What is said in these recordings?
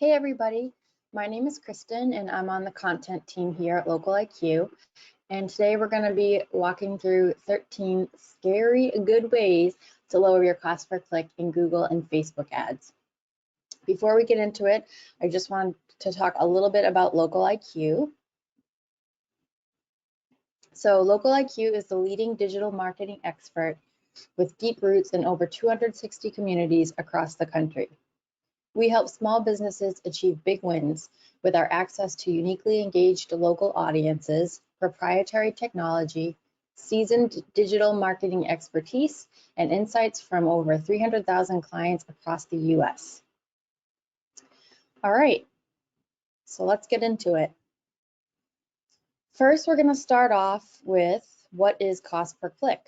Hey everybody, my name is Kristen and I'm on the content team here at Local IQ. And today we're going to be walking through 13 scary good ways to lower your cost per click in Google and Facebook ads. Before we get into it, I just wanted to talk a little bit about Local IQ. So Local IQ is the leading digital marketing expert with deep roots in over 260 communities across the country. We help small businesses achieve big wins with our access to uniquely engaged local audiences, proprietary technology, seasoned digital marketing expertise, and insights from over 300,000 clients across the US. All right, so let's get into it. First, we're going to start off with what is cost per click.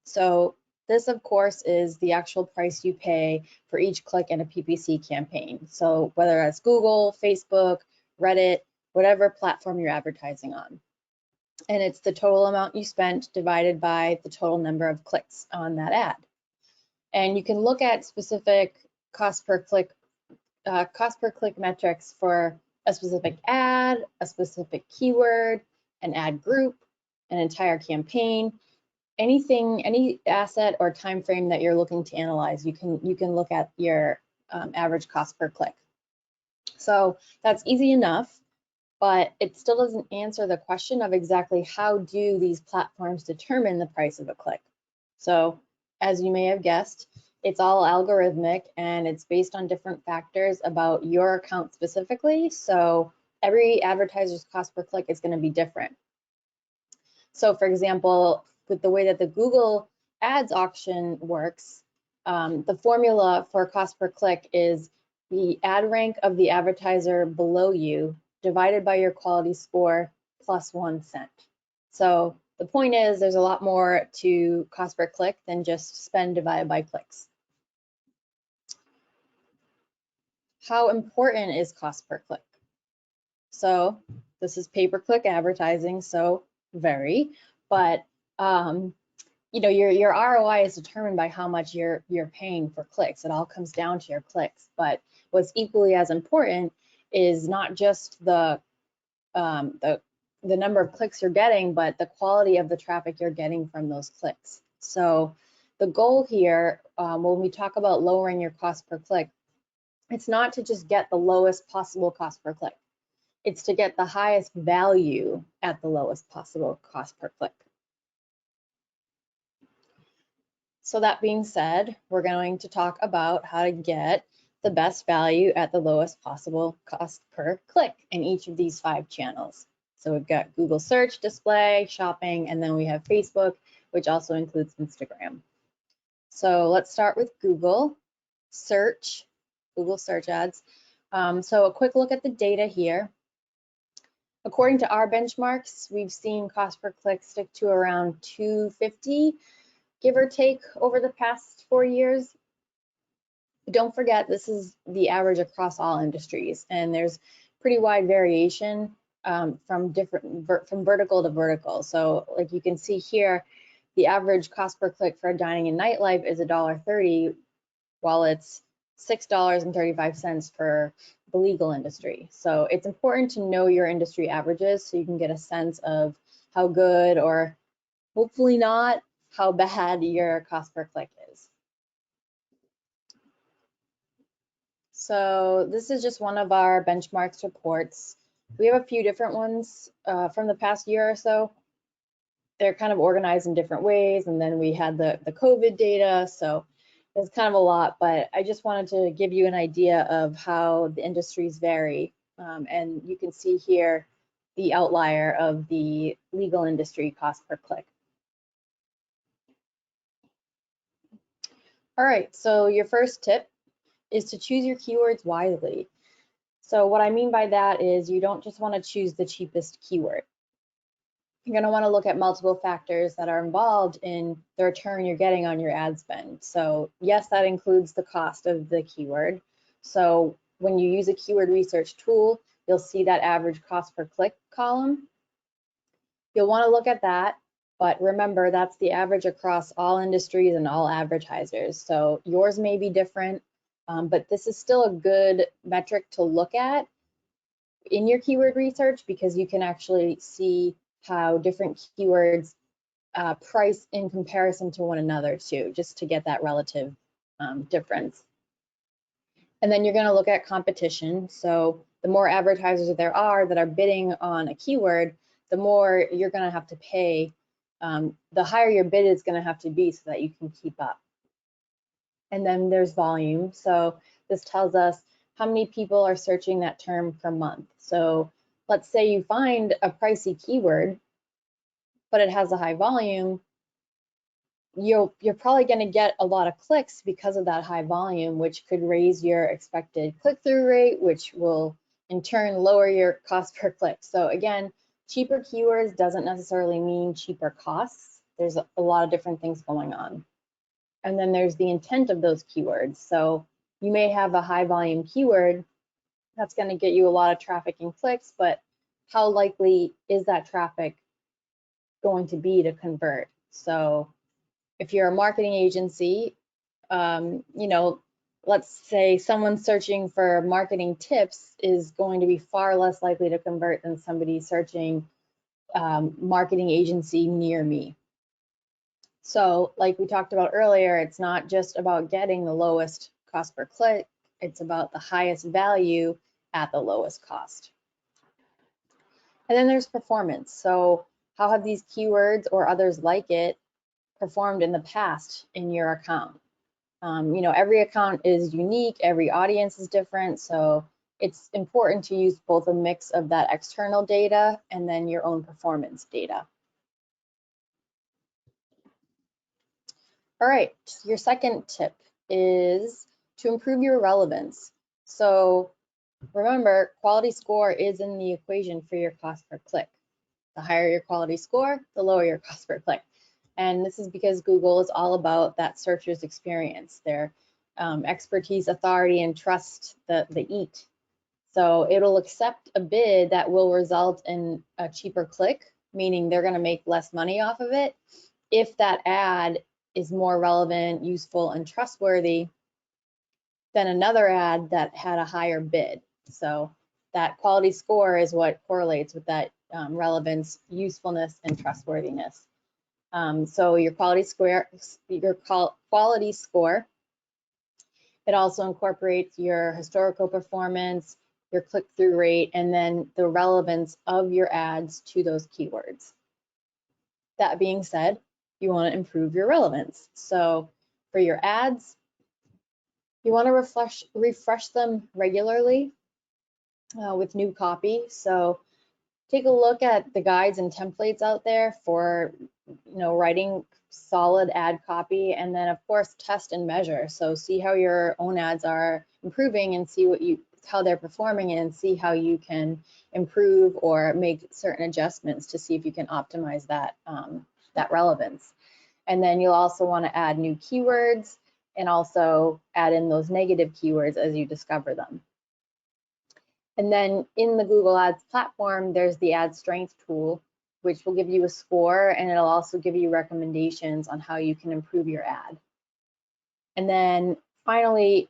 So this, of course, is the actual price you pay for each click in a PPC campaign. So whether that's Google, Facebook, Reddit, whatever platform you're advertising on. And it's the total amount you spent divided by the total number of clicks on that ad. And you can look at specific cost per click metrics for a specific ad, a specific keyword, an ad group, an entire campaign. Anything, any asset or time frame that you're looking to analyze, you can look at your average cost per click. So that's easy enough, but it still doesn't answer the question of exactly how do these platforms determine the price of a click. So as you may have guessed, it's all algorithmic and it's based on different factors about your account specifically. So every advertiser's cost per click is going to be different. So for example, with the way that the Google Ads auction works, the formula for cost per click is the ad rank of the advertiser below you divided by your quality score plus 1 cent. So the point is there's a lot more to cost per click than just spend divided by clicks. How important is cost per click? So this is pay-per-click advertising, so very, but you know, your ROI is determined by how much you're paying for clicks. It all comes down to your clicks. But what's equally as important is not just the number of clicks you're getting, but the quality of the traffic you're getting from those clicks. So the goal here, when we talk about lowering your cost per click, it's not to just get the lowest possible cost per click. It's to get the highest value at the lowest possible cost per click. So that being said, we're going to talk about how to get the best value at the lowest possible cost per click in each of these 5 channels. So we've got Google Search, Display, Shopping, and then we have Facebook, which also includes Instagram. So let's start with Google Search, Google Search ads. So a quick look at the data here. According to our benchmarks, we've seen cost per click stick to around $2.50, give or take, over the past 4 years. Don't forget, this is the average across all industries, and there's pretty wide variation from vertical to vertical. So like you can see here, the average cost per click for dining and nightlife is $1.30, while it's $6.35 for the legal industry. So it's important to know your industry averages so you can get a sense of how good, or hopefully not, how bad your cost per click is. So this is just one of our benchmarks reports. We have a few different ones from the past year or so. They're kind of organized in different ways, and then we had the COVID data, so it's kind of a lot, but I just wanted to give you an idea of how the industries vary. And you can see here the outlier of the legal industry cost per click. All right, so your first tip is to choose your keywords wisely. So what I mean by that is you don't just want to choose the cheapest keyword. You're going to want to look at multiple factors that are involved in the return you're getting on your ad spend. So yes, that includes the cost of the keyword. So when you use a keyword research tool, you'll see that average cost per click column. You'll want to look at that, but remember that's the average across all industries and all advertisers. So yours may be different. But this is still a good metric to look at in your keyword research because you can actually see how different keywords price in comparison to one another too, just to get that relative difference. And then you're going to look at competition. So the more advertisers there are that are bidding on a keyword, the more you're going to have to pay. The higher your bid is going to have to be so that you can keep up. And then there's volume. So this tells us how many people are searching that term per month. So let's say you find a pricey keyword, but it has a high volume. You're probably going to get a lot of clicks because of that high volume, which could raise your expected click-through rate, which will in turn lower your cost per click. So again, cheaper keywords doesn't necessarily mean cheaper costs. There's a lot of different things going on. And then there's the intent of those keywords. So you may have a high volume keyword that's going to get you a lot of traffic and clicks, but how likely is that traffic going to be to convert? So if you're a marketing agency, let's say someone searching for marketing tips is going to be far less likely to convert than somebody searching marketing agency near me. So like we talked about earlier, it's not just about getting the lowest cost per click, it's about the highest value at the lowest cost. And then there's performance. So how have these keywords or others like it performed in the past in your account? Every account is unique, every audience is different, so it's important to use both a mix of that external data and then your own performance data. All right, your second tip is to improve your relevance. So remember, quality score is in the equation for your cost per click. The higher your quality score, the lower your cost per click. And this is because Google is all about that searcher's experience, their expertise, authority, and trust the EAT. So it'll accept a bid that will result in a cheaper click, meaning they're going to make less money off of it, if that ad is more relevant, useful, and trustworthy than another ad that had a higher bid. So that quality score is what correlates with that relevance, usefulness, and trustworthiness. So your quality score, it also incorporates your historical performance, your click-through rate, and then the relevance of your ads to those keywords. That being said, you want to improve your relevance. So for your ads, you want to refresh them regularly with new copy. So take a look at the guides and templates out there for writing solid ad copy, and then of course test and measure. So see how your own ads are improving and see how they're performing, and see how you can improve or make certain adjustments to see if you can optimize that that relevance. And then you'll also want to add new keywords and also add in those negative keywords as you discover them. And then in the Google Ads platform, there's the ad strength tool, which will give you a score, and it'll also give you recommendations on how you can improve your ad. And then finally,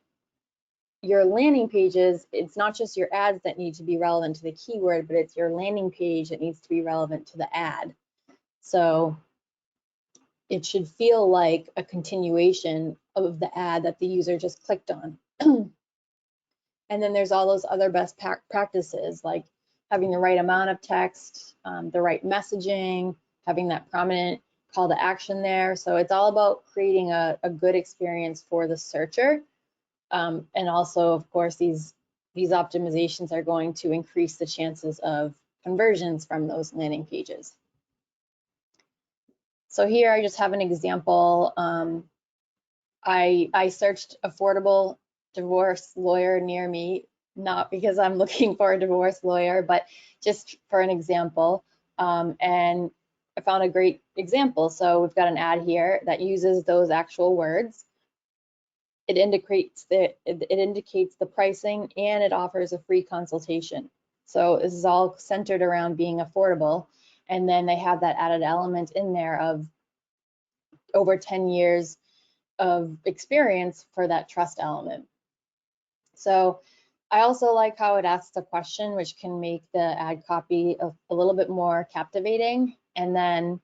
your landing pages, it's not just your ads that need to be relevant to the keyword, but it's your landing page that needs to be relevant to the ad. So it should feel like a continuation of the ad that the user just clicked on. And then there's all those other best practices, like having the right amount of text, the right messaging, having that prominent call to action there. So it's all about creating a good experience for the searcher. And also, of course, these optimizations are going to increase the chances of conversions from those landing pages. So here I just have an example. I searched affordable divorce lawyer near me, not because I'm looking for a divorce lawyer, but just for an example. And I found a great example. So we've got an ad here that uses those actual words. It indicates the pricing, and it offers a free consultation. So this is all centered around being affordable. And then they have that added element in there of over 10 years of experience for that trust element. So I also like how it asks a question, which can make the ad copy a little bit more captivating. And then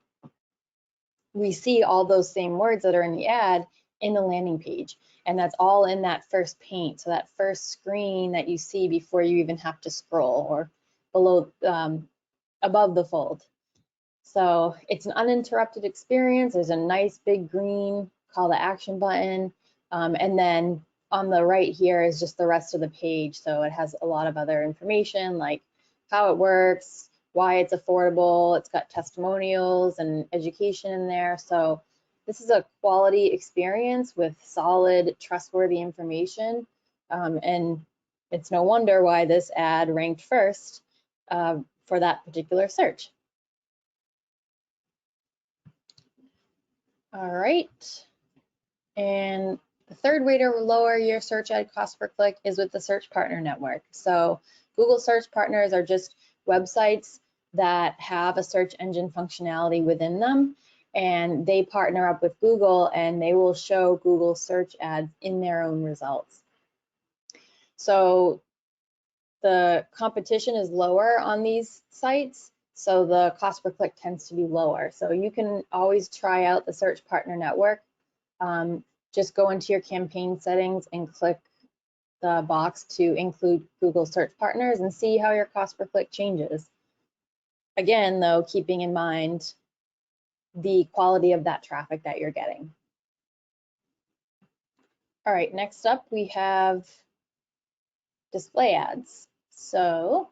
we see all those same words that are in the ad in the landing page. And that's all in that first paint. So that first screen that you see before you even have to scroll, or below, above the fold. So it's an uninterrupted experience. There's a nice big green call to action button. And then on the right here is just the rest of the page. So it has a lot of other information like how it works, why it's affordable. It's got testimonials and education in there. So this is a quality experience with solid, trustworthy information. And it's no wonder why this ad ranked first for that particular search. All right. And the third way to lower your search ad cost per click is with the search partner network. So Google search partners are just websites that have a search engine functionality within them, and they partner up with Google and they will show Google search ads in their own results. So the competition is lower on these sites, so the cost per click tends to be lower. So you can always try out the search partner network. Just go into your campaign settings and click the box to include Google search partners and see how your cost per click changes. Again, though, keeping in mind the quality of that traffic that you're getting. All right, next up we have display ads. So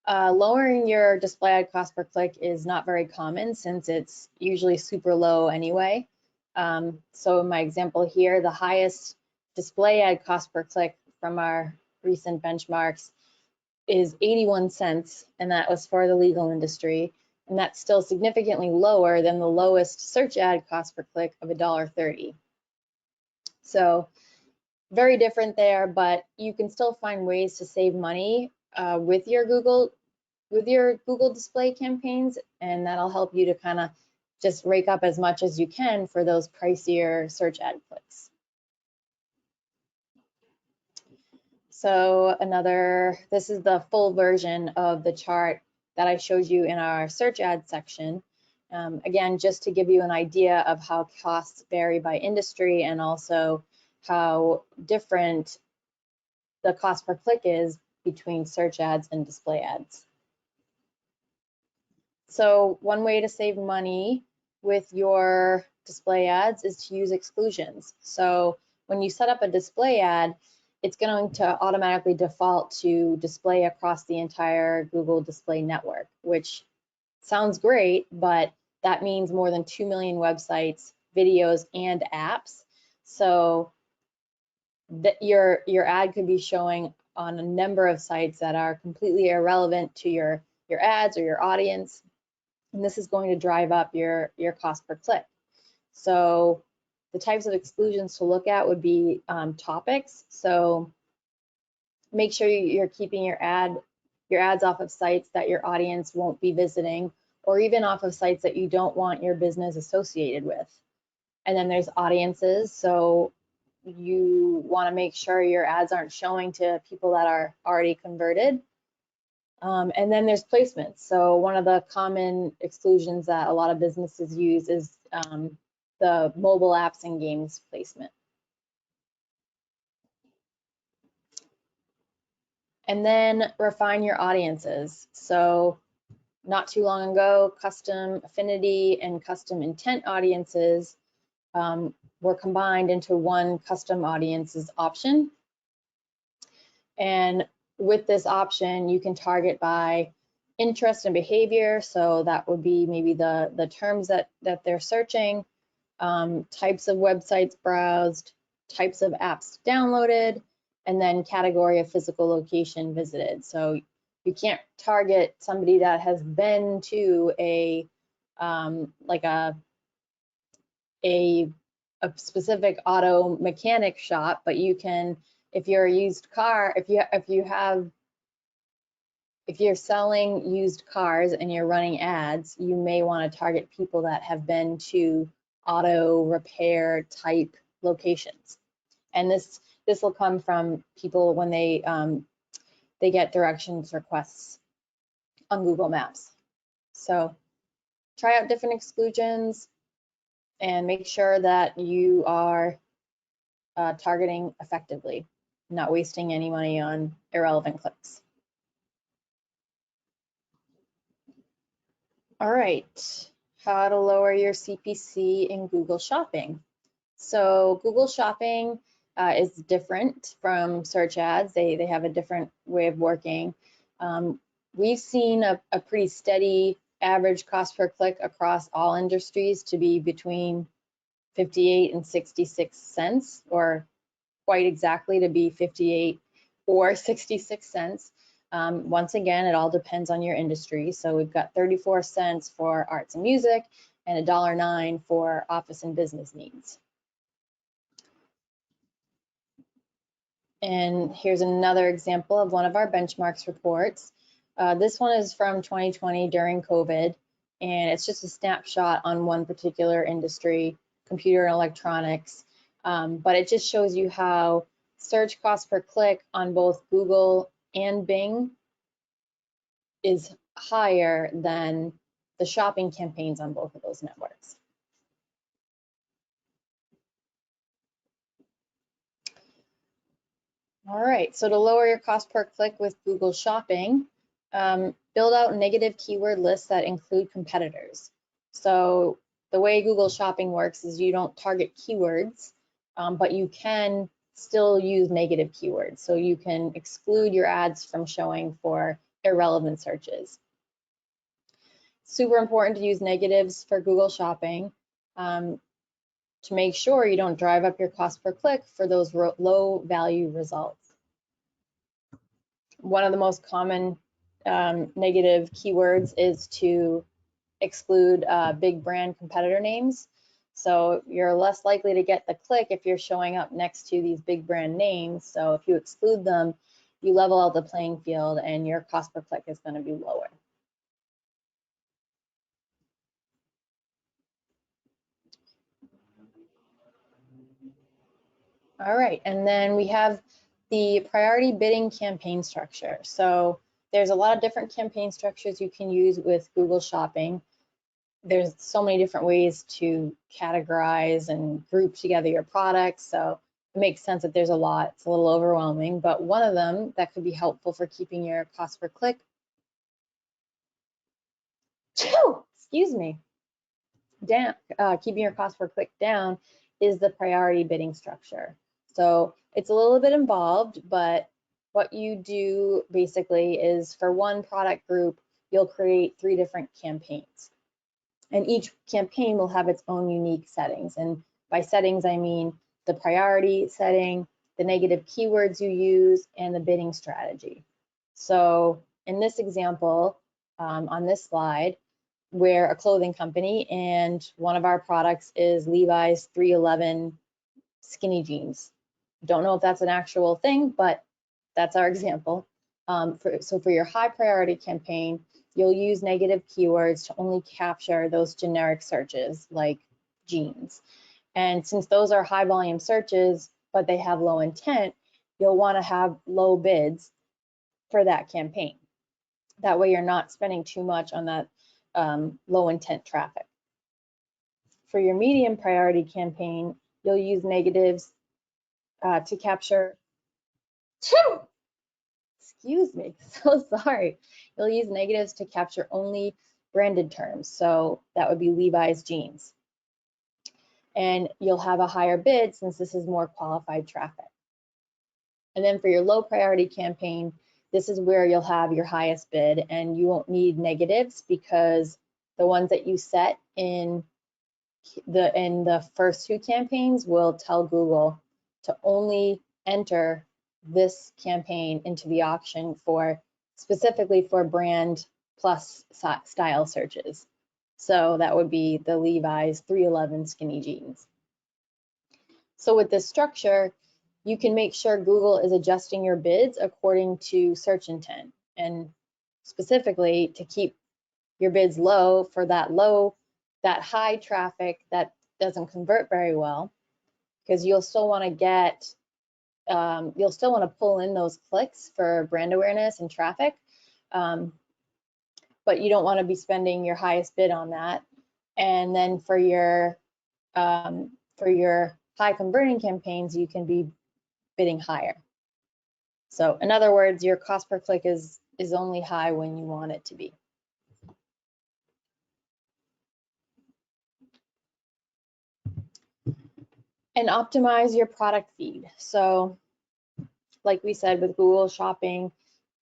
lowering your display ad cost per click is not very common since it's usually super low anyway. So in my example here, the highest display ad cost per click from our recent benchmarks is 81 cents, and that was for the legal industry. And that's still significantly lower than the lowest search ad cost per click of $1.30. So very different there, but you can still find ways to save money with your Google display campaigns, and that'll help you to kind of just rake up as much as you can for those pricier search ad clicks. So this is the full version of the chart that I showed you in our search ad section. Again, just to give you an idea of how costs vary by industry and also how different the cost per click is between search ads and display ads. So one way to save money with your display ads is to use exclusions. So when you set up a display ad, it's going to automatically default to display across the entire Google display network, which sounds great, but that means more than 2 million websites, videos, and apps. So that your ad could be showing on a number of sites that are completely irrelevant to your ads or your audience. And this is going to drive up your cost per click. So the types of exclusions to look at would be topics. So make sure you're keeping your ads off of sites that your audience won't be visiting, or even off of sites that you don't want your business associated with. And then there's audiences. So you want to make sure your ads aren't showing to people that are already converted. And then there's placements. So one of the common exclusions that a lot of businesses use is the mobile apps and games placement. And then refine your audiences. So not too long ago, custom affinity and custom intent audiences were combined into one custom audiences option. And with this option, you can target by interest and behavior. So that would be maybe the terms that they're searching, types of websites browsed, types of apps downloaded, and then category of physical location visited. So you can't target somebody that has been to a specific auto mechanic shop, but you can, if you're a used car, if you're selling used cars and you're running ads, you may want to target people that have been to auto repair type locations. And this this will come from people when they get directions requests on Google Maps. So try out different exclusions and make sure that you are targeting effectively, not wasting any money on irrelevant clicks. All right, how to lower your CPC in Google Shopping. So Google Shopping is different from search ads. They have a different way of working. We've seen a pretty steady average cost per click across all industries to be between 58 and 66 cents, or quite exactly to be 58 or 66 cents. Once again, it all depends on your industry. So we've got 34 cents for arts and music and $1.09 for office and business needs. And here's another example of one of our benchmarks reports. This one is from 2020 during COVID, and it's just a snapshot on one particular industry, computer and electronics. But it just shows you how search cost per click on both Google and Bing is higher than the shopping campaigns on both of those networks. All right, so to lower your cost per click with Google Shopping, build out negative keyword lists that include competitors. So the way Google Shopping works is you don't target keywords, but you can still use negative keywords. So you can exclude your ads from showing for irrelevant searches. Super important to use negatives for Google Shopping to make sure you don't drive up your cost per click for those low value results. One of the most common negative keywords is to exclude big brand competitor names. So you're less likely to get the click if you're showing up next to these big brand names. So if you exclude them, you level out the playing field and your cost per click is going to be lower. All right, and then we have the priority bidding campaign structure. So there's a lot of different campaign structures you can use with Google Shopping. There's so many different ways to categorize and group together your products. So it makes sense that there's a lot. It's a little overwhelming, but one of them that could be helpful for keeping your cost per click, excuse me, down, keeping your cost per click down is the priority bidding structure. So it's a little bit involved, but what you do basically is for one product group, you'll create 3 different campaigns. And each campaign will have its own unique settings. And by settings, I mean the priority setting, the negative keywords you use, and the bidding strategy. So in this example, on this slide, we're a clothing company, and one of our products is Levi's 311 skinny jeans. Don't know if that's an actual thing, but that's our example. So for your high priority campaign, you'll use negative keywords to only capture those generic searches like jeans. And since those are high volume searches, but they have low intent, you'll want to have low bids for that campaign. That way you're not spending too much on that low intent traffic. For your medium priority campaign, you'll use negatives to capture, excuse me, so sorry. You'll use negatives to capture only branded terms. So that would be Levi's jeans. And you'll have a higher bid since this is more qualified traffic. And then for your low priority campaign, this is where you'll have your highest bid, and you won't need negatives because the ones that you set in the first 2 campaigns will tell Google to only enter this campaign into the auction for specifically for brand plus style searches. So that would be the Levi's 311 skinny jeans. So with this structure, you can make sure Google is adjusting your bids according to search intent, and specifically to keep your bids low for that high traffic that doesn't convert very well, because you'll still want to get you'll still want to pull in those clicks for brand awareness and traffic, but you don't want to be spending your highest bid on that. And then for your high converting campaigns, you can be bidding higher. So in other words, your cost per click is only high when you want it to be. And optimize your product feed. So like we said with Google Shopping,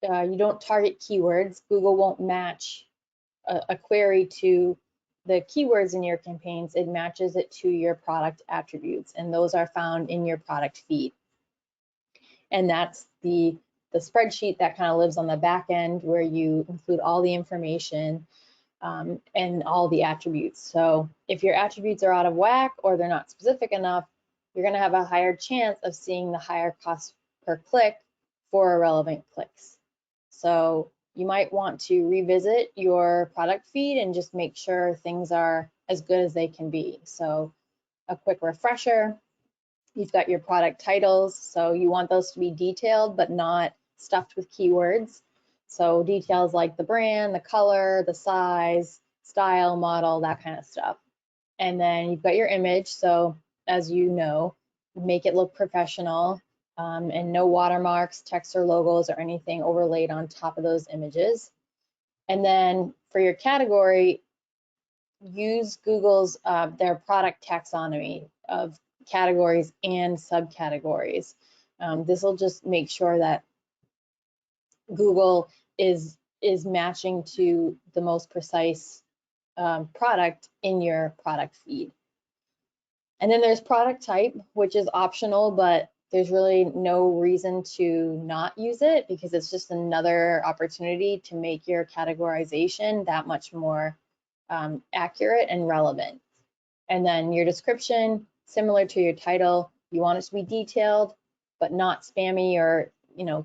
you don't target keywords. Google won't match a query to the keywords in your campaigns. It matches it to your product attributes, and those are found in your product feed. And that's the spreadsheet that kind of lives on the back end, where you include all the information and all the attributes. So if your attributes are out of whack or they're not specific enough, you're going to have a higher chance of seeing the higher cost per click for irrelevant clicks. So you might want to revisit your product feed and just make sure things are as good as they can be. So a quick refresher, you've got your product titles, so you want those to be detailed but not stuffed with keywords. So details like the brand, the color, the size, style, model, that kind of stuff. And then you've got your image, so as you know, make it look professional, and no watermarks, text or logos or anything overlaid on top of those images. And then for your category, use Google's their product taxonomy of categories and subcategories. This will just make sure that Google is matching to the most precise product in your product feed. And then there's product type, which is optional, but there's really no reason to not use it, because it's just another opportunity to make your categorization that much more accurate and relevant. And then your description, similar to your title, you want it to be detailed, but not spammy or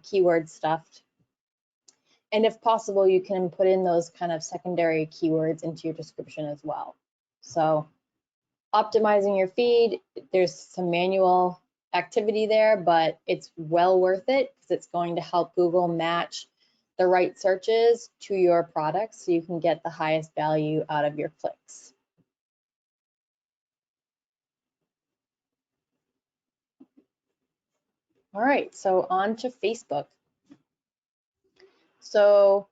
keyword stuffed. And if possible, you can put in those kind of secondary keywords into your description as well. So optimizing your feed, there's some manual activity there, but it's well worth it because it's going to help Google match the right searches to your products so you can get the highest value out of your clicks. All right, so on to Facebook. So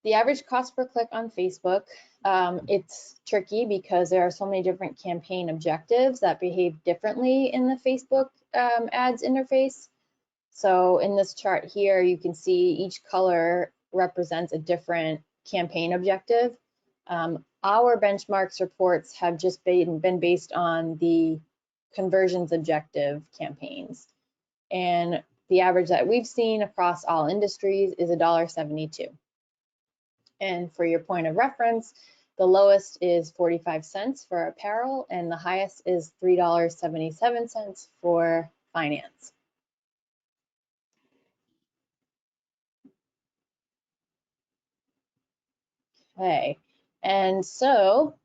the average cost per click on Facebook, it's tricky because there are so many different campaign objectives that behave differently in the Facebook ads interface. So in this chart here, you can see each color represents a different campaign objective. Our benchmarks reports have just been based on the conversions objective campaigns. And the average that we've seen across all industries is $1.72. And for your point of reference, the lowest is 45 cents for apparel, and the highest is $3.77 for finance. Okay, and so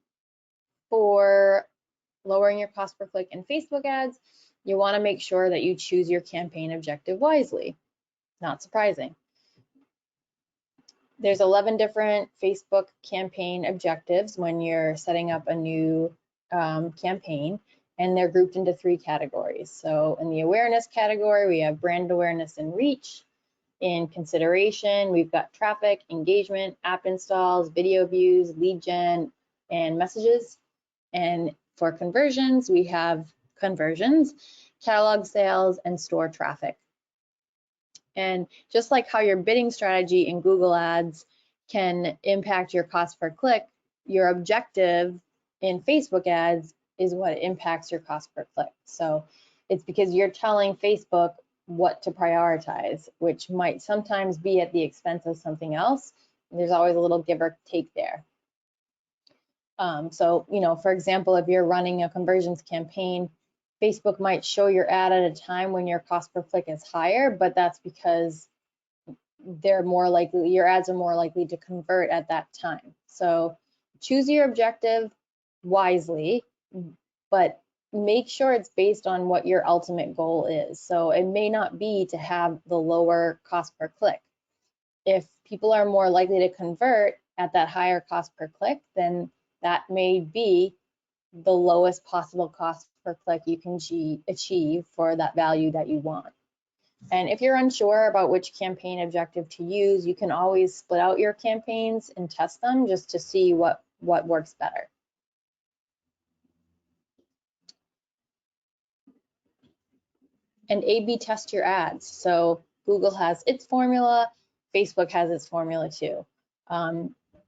for lowering your cost per click in Facebook ads, you want to make sure that you choose your campaign objective wisely. Not surprising. There's 11 different Facebook campaign objectives when you're setting up a new campaign, and they're grouped into 3 categories. So in the awareness category, we have brand awareness and reach. In consideration, we've got traffic, engagement, app installs, video views, lead gen, and messages. And for conversions, we have conversions, catalog sales, and store traffic. And just like how your bidding strategy in Google Ads can impact your cost per click, your objective in Facebook ads is what impacts your cost per click. So it's because you're telling Facebook what to prioritize, which might sometimes be at the expense of something else. There's always a little give or take there. So, for example, if you're running a conversions campaign, Facebook might show your ad at a time when your cost per click is higher, but that's because your ads are more likely to convert at that time. So choose your objective wisely, but make sure it's based on what your ultimate goal is. So it may not be to have the lower cost per click. If people are more likely to convert at that higher cost per click, then that may be the lowest possible cost per click you can achieve for that value that you want. And if you're unsure about which campaign objective to use, you can always split out your campaigns and test them just to see what works better. And A/B test your ads. So Google has its formula, Facebook has its formula too.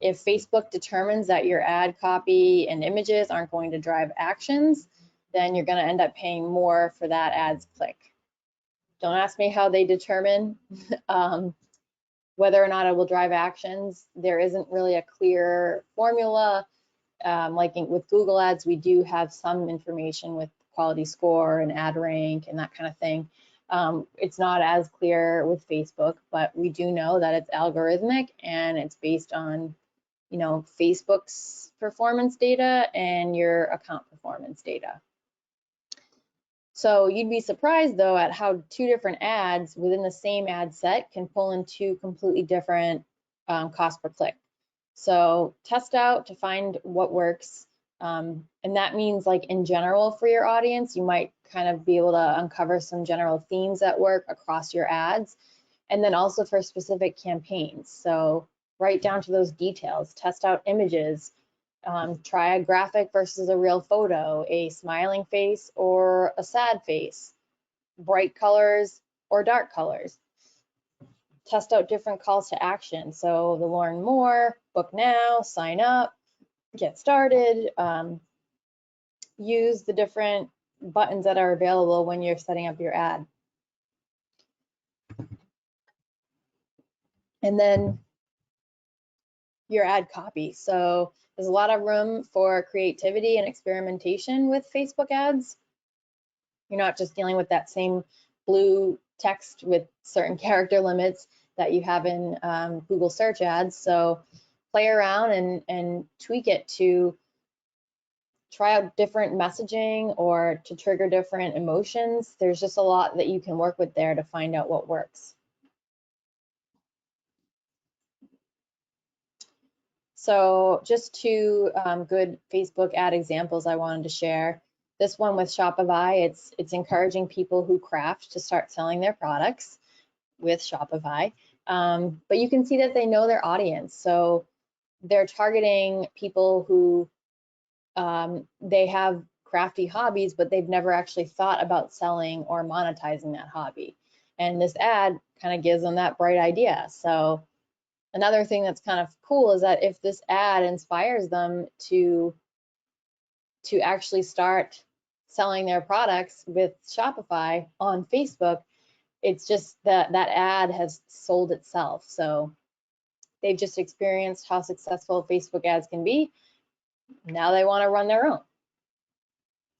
If Facebook determines that your ad copy and images aren't going to drive actions, then you're going to end up paying more for that ad's click. Don't ask me how they determine whether or not it will drive actions. There isn't really a clear formula. Like with Google Ads, we do have some information with quality score and ad rank and that kind of thing. It's not as clear with Facebook, but we do know that it's algorithmic and it's based on, you know, Facebook's performance data and your account performance data. So you'd be surprised though at how two different ads within the same ad set can pull in two completely different cost per click. So test out to find what works. And that means like in general for your audience, you might kind of be able to uncover some general themes that work across your ads. And then also for specific campaigns. So right down to those details, test out images, try a graphic versus a real photo, a smiling face or a sad face, bright colors or dark colors. Test out different calls to action. So the learn more, book now, sign up, get started, use the different buttons that are available when you're setting up your ad. And then your ad copy. So there's a lot of room for creativity and experimentation with Facebook ads. You're not just dealing with that same blue text with certain character limits that you have in Google Search ads. So play around and tweak it to try out different messaging or to trigger different emotions. There's just a lot that you can work with there to find out what works. So just two good Facebook ad examples I wanted to share. This one with Shopify, it's encouraging people who craft to start selling their products with Shopify. But you can see that they know their audience. So they're targeting people who they have crafty hobbies, but they've never actually thought about selling or monetizing that hobby. And this ad kind of gives them that bright idea. So another thing that's kind of cool is that if this ad inspires them to actually start selling their products with Shopify on Facebook, it's just that ad has sold itself. So they've just experienced how successful Facebook ads can be. Now they want to run their own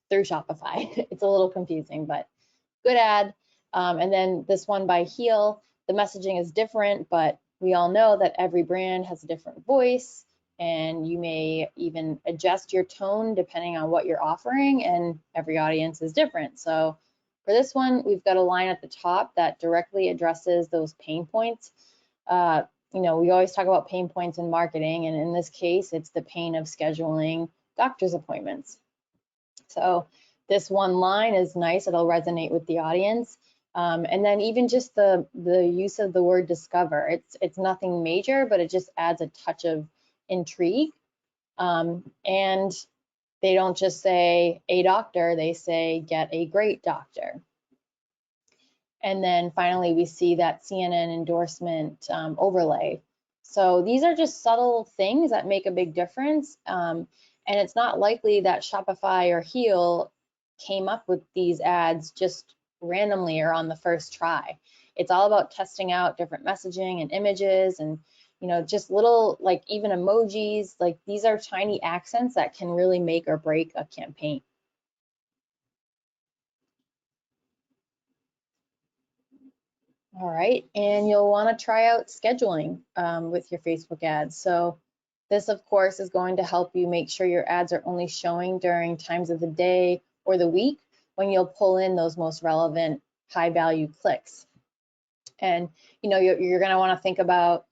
through Shopify. It's a little confusing, but good ad. And then this one by Heel, the messaging is different, but we all know that every brand has a different voice, and you may even adjust your tone depending on what you're offering, and every audience is different. So for this one, we've got a line at the top that directly addresses those pain points. You know, we always talk about pain points in marketing, and in this case, it's the pain of scheduling doctor's appointments. So this one line is nice, it'll resonate with the audience. And then even just the use of the word discover, it's nothing major, but it just adds a touch of intrigue. And they don't just say a doctor, they say get a great doctor. And then finally, we see that CNN endorsement overlay. So these are just subtle things that make a big difference. And it's not likely that Shopify or Heel came up with these ads just randomly or on the first try. It's all about testing out different messaging and images and, you know, just little, like even emojis, like these are tiny accents that can really make or break a campaign. All right, and you'll want to try out scheduling with your Facebook ads. So this, of course, is going to help you make sure your ads are only showing during times of the day or the week when you'll pull in those most relevant high value clicks. And you're going to want to think about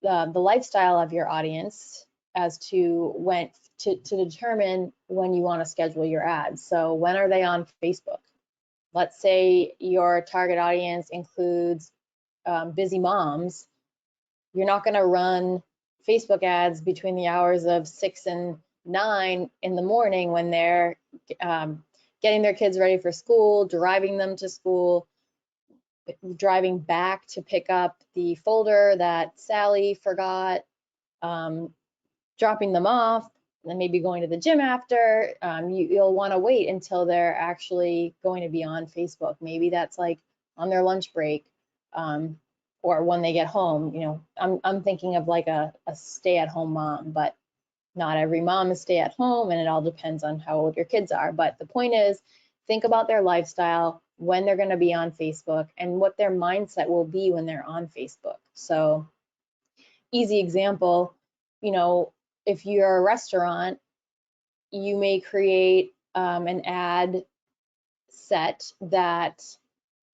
the lifestyle of your audience as to when to determine when you want to schedule your ads. So when are they on Facebook? Let's say your target audience includes busy moms. You're not going to run Facebook ads between the hours of 6 and 9 in the morning when they're getting their kids ready for school, driving them to school, driving back to pick up the folder that Sally forgot, dropping them off, and then maybe going to the gym after. You'll want to wait until they're actually going to be on Facebook. Maybe that's like on their lunch break, or when they get home. I'm thinking of like a stay-at-home mom, but not every mom is stay-at-home, and it all depends on how old your kids are. But the point is, think about their lifestyle, when they're going to be on Facebook, and what their mindset will be when they're on Facebook. So, easy example, if you're a restaurant, you may create an ad set that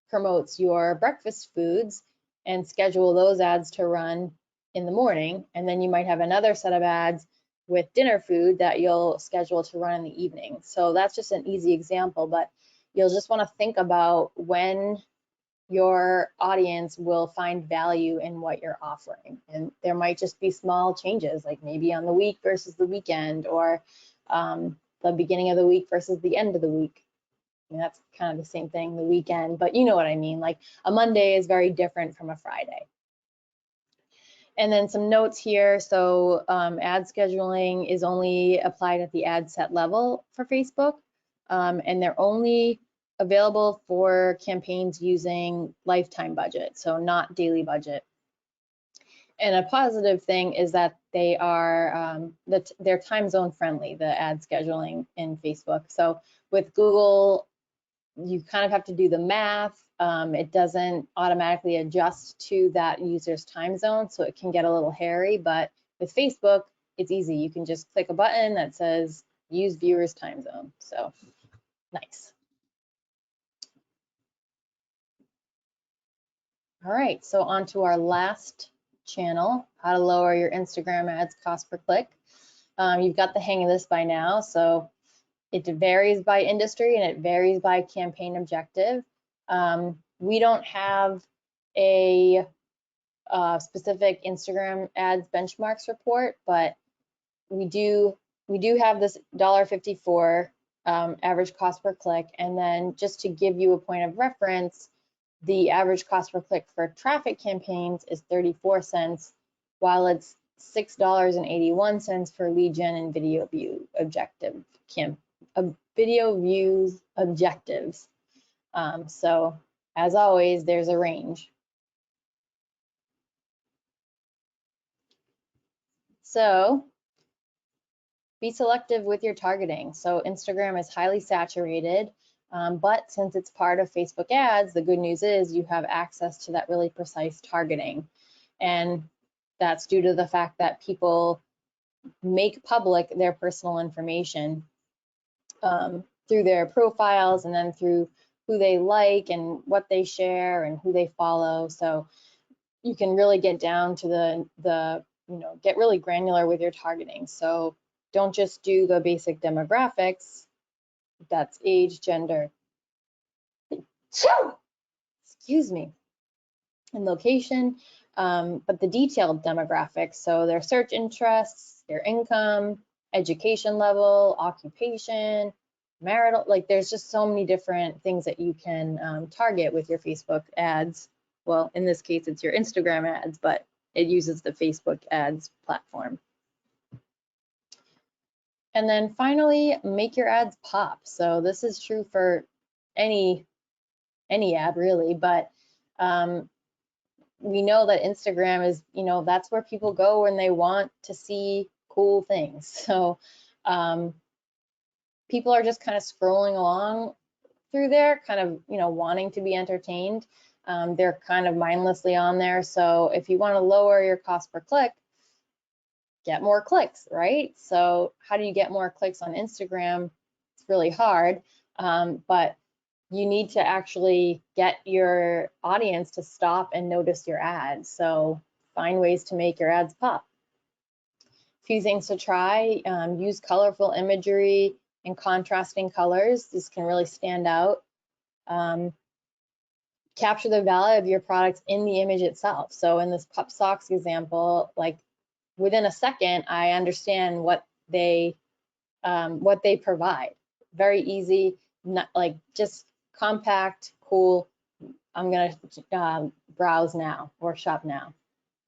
promotes your breakfast foods and schedule those ads to run in the morning. And then you might have another set of ads with dinner food that you'll schedule to run in the evening. So that's just an easy example, but you'll just want to think about when your audience will find value in what you're offering. And there might just be small changes, like maybe on the week versus the weekend, or the beginning of the week versus the end of the week. That's kind of the same thing, the weekend, but you know what I mean. Like a Monday is very different from a Friday. And then some notes here. So ad scheduling is only applied at the ad set level for Facebook, and they're only available for campaigns using lifetime budget, so not daily budget. And a positive thing is that they are they're time zone friendly, the ad scheduling in Facebook. So with Google, you kind of have to do the math. It doesn't automatically adjust to that user's time zone, so it can get a little hairy. But with Facebook, it's easy. You can just click a button that says use viewer's time zone. So nice. All right, so on to our last channel, how to lower your Instagram ads cost per click. You've got the hang of this by now. So it varies by industry and it varies by campaign objective. We don't have a specific Instagram ads benchmarks report, but we do have this $1.54 average cost per click. And then just to give you a point of reference, the average cost per click for traffic campaigns is 34 cents, while it's $6.81 for lead gen and video view objective video views objectives. So as always, there's a range. So be selective with your targeting. So Instagram is highly saturated, but since it's part of Facebook ads, the good news is you have access to that really precise targeting. And that's due to the fact that people make public their personal information through their profiles, and then through who they like and what they share and who they follow. So you can really get down to the get really granular with your targeting. So don't just do the basic demographics, that's age, gender, excuse me, and location, but the detailed demographics, so their search interests, their income, education level, occupation, marital, like there's just so many different things that you can target with your Facebook ads. Well, in this case, it's your Instagram ads, but it uses the Facebook ads platform. And then finally, make your ads pop. So this is true for any ad really, but we know that Instagram is, that's where people go when they want to see cool things. So people are just kind of scrolling along through there, kind of, wanting to be entertained. They're kind of mindlessly on there. So if you want to lower your cost per click, get more clicks, right? So how do you get more clicks on Instagram? It's really hard. but you need to actually get your audience to stop and notice your ads. So find ways to make your ads pop. A few things to try: use colorful imagery and contrasting colors. This can really stand out. Capture the value of your products in the image itself. So in this pup socks example, like within a second, I understand what they provide. Very easy, not like just compact, cool. I'm gonna browse now or shop now.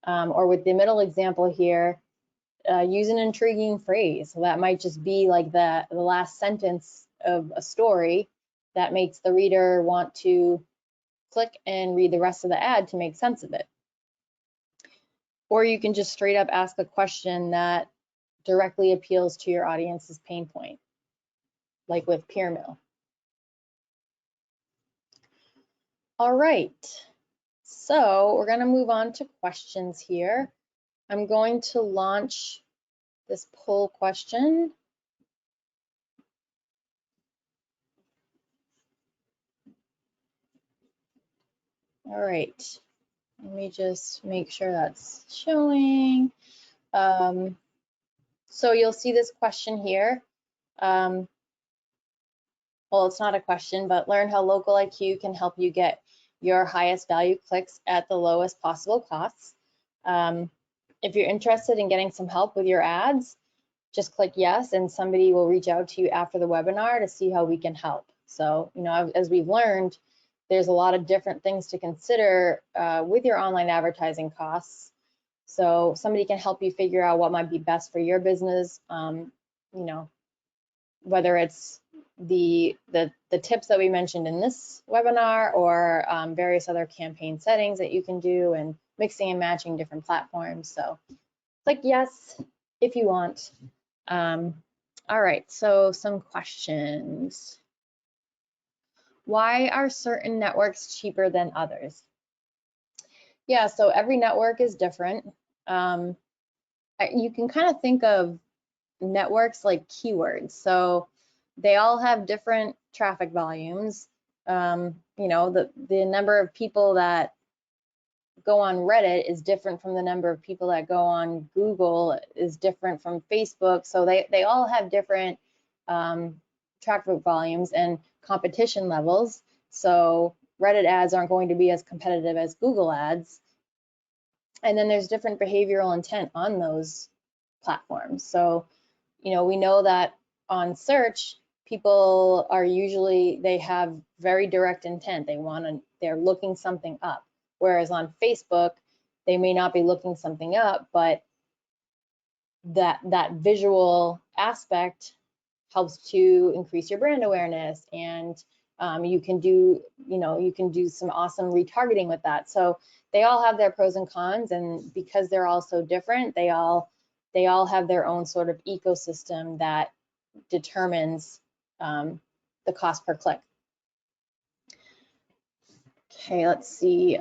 Or with the middle example here, use an intriguing phrase. So that might just be like the last sentence of a story that makes the reader want to click and read the rest of the ad to make sense of it. Or you can just straight up ask a question that directly appeals to your audience's pain point, like with Peer Mill. All right, so we're gonna move on to questions here. I'm going to launch this poll question. All right, let me just make sure that's showing. So you'll see this question here. Well, it's not a question, but learn how Local IQ can help you get your highest value clicks at the lowest possible costs. If you're interested in getting some help with your ads, just click yes, and somebody will reach out to you after the webinar to see how we can help. So, you know, as we've learned, there's a lot of different things to consider with your online advertising costs. So somebody can help you figure out what might be best for your business. You know, whether it's the tips that we mentioned in this webinar, or various other campaign settings that you can do, and mixing and matching different platforms. So click yes if you want. All right, so some questions. Why are certain networks cheaper than others? Yeah, so every network is different. You can kind of think of networks like keywords. So they all have different traffic volumes. You know, the number of people that go on Reddit is different from the number of people that go on Google, is different from Facebook. So they all have different traffic volumes and competition levels. So Reddit ads aren't going to be as competitive as Google ads. And then there's different behavioral intent on those platforms. So, you know, we know that on search, people are usually, they have very direct intent. They're looking something up. Whereas on Facebook, they may not be looking something up, but that visual aspect helps to increase your brand awareness, and you can do some awesome retargeting with that. So they all have their pros and cons, and because they're all so different, they all have their own sort of ecosystem that determines the cost per click. Okay, let's see.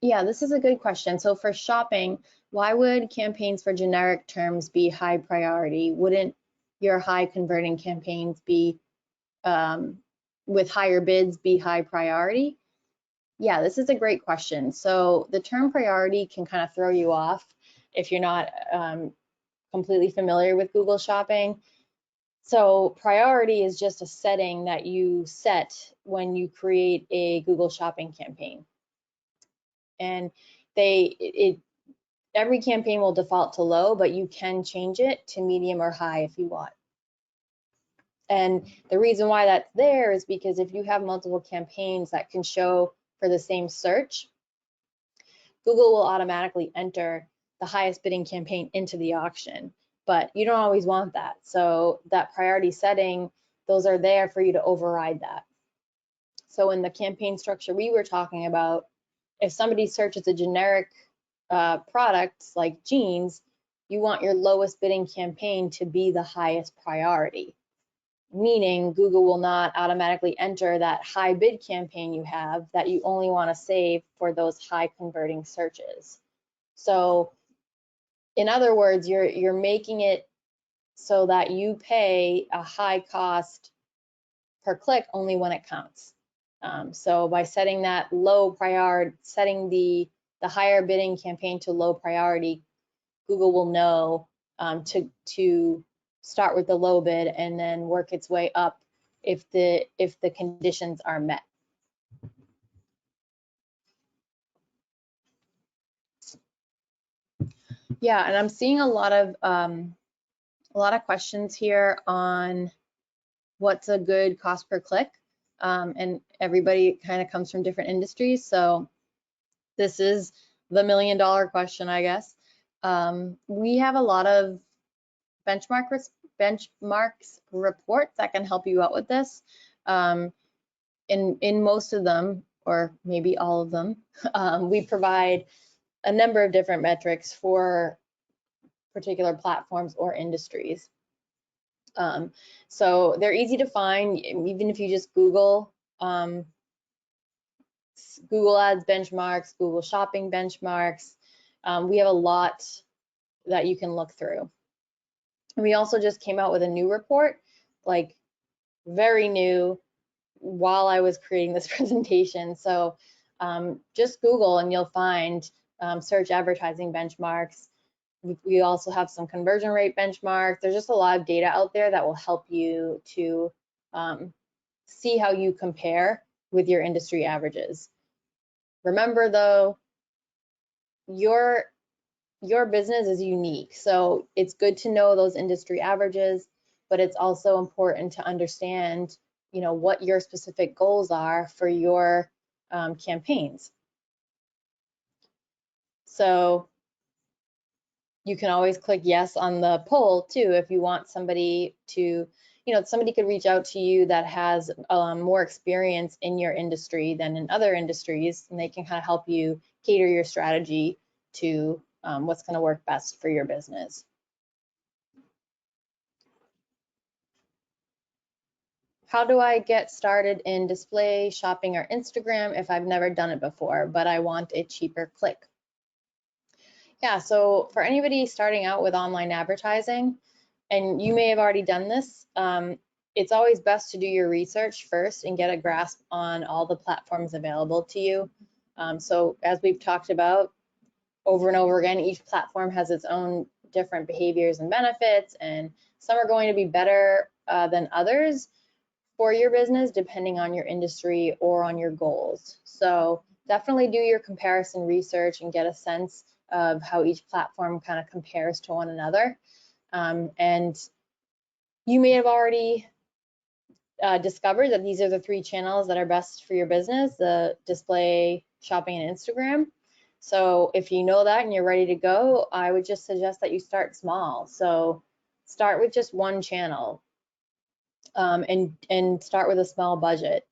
Yeah, this is a good question. So for shopping, why would campaigns for generic terms be high priority? Wouldn't your high converting campaigns be with higher bids be high priority? Yeah, this is a great question. So the term priority can kind of throw you off if you're not completely familiar with Google Shopping. So priority is just a setting that you set when you create a Google Shopping campaign. And every campaign will default to low, but you can change it to medium or high if you want. And the reason why that's there is because if you have multiple campaigns that can show for the same search, Google will automatically enter the highest bidding campaign into the auction, but you don't always want that. So that priority setting, those are there for you to override that. So in the campaign structure we were talking about, if somebody searches a generic product like jeans, you want your lowest bidding campaign to be the highest priority, meaning Google will not automatically enter that high bid campaign you have that you only want to save for those high converting searches. So in other words, you're making it so that you pay a high cost per click only when it counts. So by setting that low priority, setting the higher bidding campaign to low priority, Google will know to start with the low bid and then work its way up if the conditions are met. Yeah, and I'm seeing a lot of questions here on what's a good cost per click, and everybody kind of comes from different industries, so this is the $1 million question, I guess. We have a lot of benchmarks reports that can help you out with this. In most of them, or maybe all of them, we provide a number of different metrics for particular platforms or industries. So they're easy to find, even if you just Google Google Ads benchmarks, Google Shopping benchmarks. We have a lot that you can look through. And we also just came out with a new report, like very new, while I was creating this presentation. So just Google and you'll find search advertising benchmarks. We also have some conversion rate benchmarks. There's just a lot of data out there that will help you to see how you compare with your industry averages. Remember though, your business is unique, so it's good to know those industry averages, but it's also important to understand, you know, what your specific goals are for your campaigns. So you can always click yes on the poll too if you want somebody to, you know, somebody could reach out to you that has more experience in your industry than in other industries, and they can kind of help you cater your strategy to what's going to work best for your business. How do I get started in display, shopping, or Instagram if I've never done it before, but I want a cheaper click? Yeah, so for anybody starting out with online advertising, and you may have already done this, it's always best to do your research first and get a grasp on all the platforms available to you. So as we've talked about over and over again, each platform has its own different behaviors and benefits, and some are going to be better than others for your business depending on your industry or on your goals. So definitely do your comparison research and get a sense of how each platform kind of compares to one another. And you may have already discovered that these are the 3 channels that are best for your business: the display, shopping, and Instagram. So if you know that and you're ready to go, I would just suggest that you start small. So start with just one channel, and start with a small budget.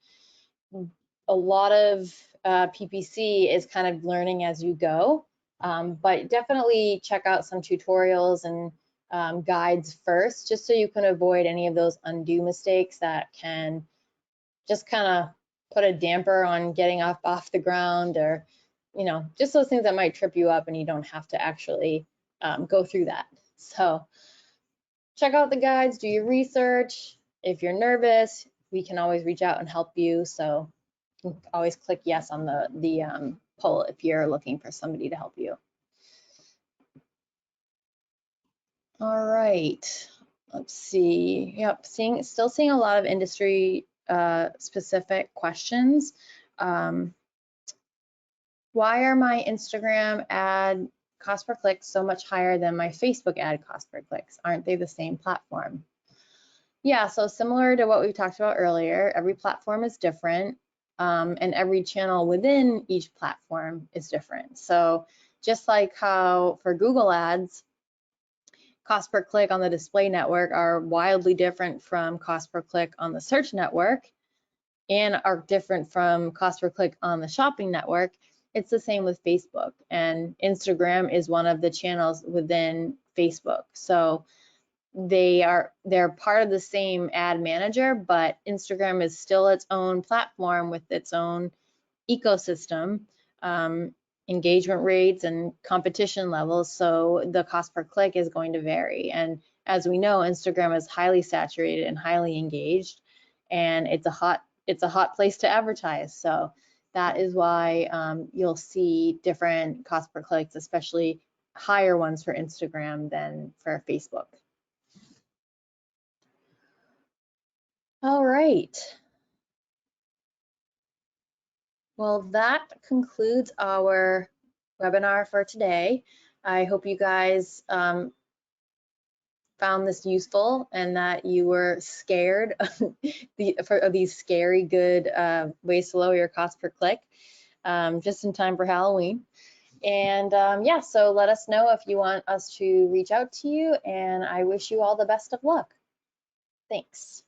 A lot of PPC is kind of learning as you go, but definitely check out some tutorials and guides first, just so you can avoid any of those undue mistakes that can just kind of put a damper on getting off the ground, or, you know, just those things that might trip you up and you don't have to actually go through that. So check out the guides, do your research. If you're nervous, we can always reach out and help you. So you can always click yes on the poll if you're looking for somebody to help you. All right, let's see. Yep, still seeing a lot of industry specific questions. Why are my Instagram ad cost per click so much higher than my Facebook ad cost per clicks? Aren't they the same platform? Yeah, so similar to what we talked about earlier, every platform is different, and every channel within each platform is different. So just like how for Google Ads, cost per click on the display network are wildly different from cost per click on the search network, and are different from cost per click on the shopping network, it's the same with Facebook. And Instagram is one of the channels within Facebook. So they're part of the same ad manager, but Instagram is still its own platform with its own ecosystem, engagement rates and competition levels. So the cost per click is going to vary. And as we know, Instagram is highly saturated and highly engaged, and it's a hot place to advertise. So that is why you'll see different cost per clicks, especially higher ones for Instagram than for Facebook. All right. Well, that concludes our webinar for today. I hope you guys found this useful and that you were scared of these scary good ways to lower your cost per click just in time for Halloween. And yeah, so let us know if you want us to reach out to you, and I wish you all the best of luck. Thanks.